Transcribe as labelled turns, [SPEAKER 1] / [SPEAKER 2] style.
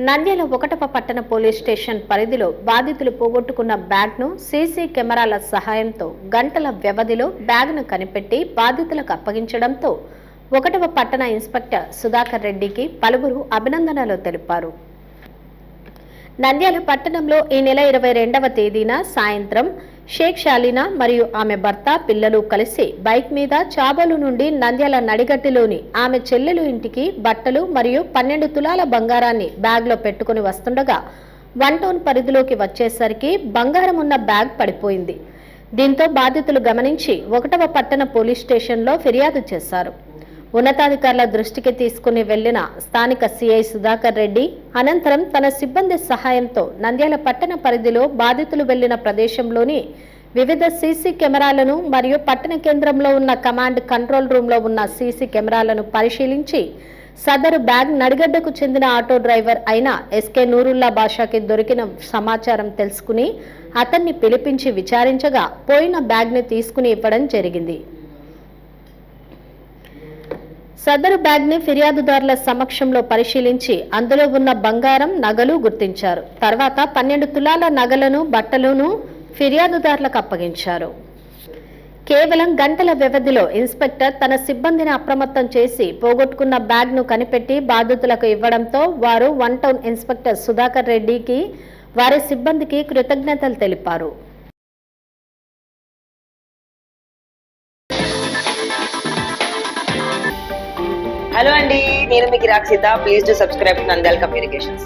[SPEAKER 1] నంద్యాల 1వ పట్టణ police station పరిధిలో బాధితులు పోగొట్టుకున్న బ్యాగ్ను సీసీ కెమెరాల సహాయంతో గంటల వ్యవధిలో బ్యాగ్ను కనిపెట్టి బాధితులకు అప్పగించడంతో 1వ పట్టణ ఇన్స్పెక్టర్ సుధాకర్ రెడ్డికి పలువురు అభినందనలు తెలిపారు. నంద్యాల పట్టణంలో ఈ నెల 22వ తేదీన సాయంత్రం షేక్ షాలీనా మరియు ఆమె భర్త పిల్లలు కలిసి బైక్ మీద చాబోలు నుండి నంద్యాల నడిగట్టిలోని ఆమె చెల్లెలు ఇంటికి బట్టలు మరియు 12 తులాల బంగారాన్ని బ్యాగ్లో పెట్టుకుని వస్తుండగా 1 టౌన్ పరిధిలోకి వచ్చేసరికి బంగారం ఉన్న బ్యాగ్ పడిపోయింది. దీంతో బాధితులు గమనించి 1వ పట్టణ పోలీస్ స్టేషన్లో ఫిర్యాదు చేశారు. ఉన్నతాధికారుల దృష్టికి తీసుకుని వెళ్లిన స్థానిక సిఐ సుధాకర్ రెడ్డి అనంతరం తన సిబ్బంది సహాయంతో నంద్యాల పట్టణ పరిధిలో బాధితులు వెళ్లిన ప్రదేశంలోని వివిధ సీసీ కెమెరాలను మరియు పట్టణ కేంద్రంలో ఉన్న కమాండ్ కంట్రోల్ రూమ్లో ఉన్న సీసీ కెమెరాలను పరిశీలించి సదరు బ్యాగ్ నడిగడ్డకు చెందిన ఆటో డ్రైవర్ అయిన ఎస్కే నూరుల్లా బాషాకి దొరికిన సమాచారం తెలుసుకుని అతన్ని పిలిపించి విచారించగా పోయిన బ్యాగ్ని తీసుకుని ఇవ్వడం జరిగింది. సదరు బ్యాగ్ని ఫిర్యాదుదారుల సమక్షంలో పరిశీలించి అందులో ఉన్న బంగారం నగలు గుర్తించారు. తర్వాత 12 తులాల నగలను బట్టలను ఫిర్యాదుదారులకు అప్పగించారు. కేవలం గంటల వ్యవధిలో ఇన్స్పెక్టర్ తన సిబ్బందిని అప్రమత్తం చేసి పోగొట్టుకున్న బ్యాగ్ను కనిపెట్టి బాధితులకు ఇవ్వడంతో వారు 1 టౌన్ ఇన్స్పెక్టర్ సుధాకర్ రెడ్డికి వారి సిబ్బందికి కృతజ్ఞతలు తెలిపారు.
[SPEAKER 2] హలో అండి, నేను మీకు Rakshitha. Please do subscribe to Nandyal communications.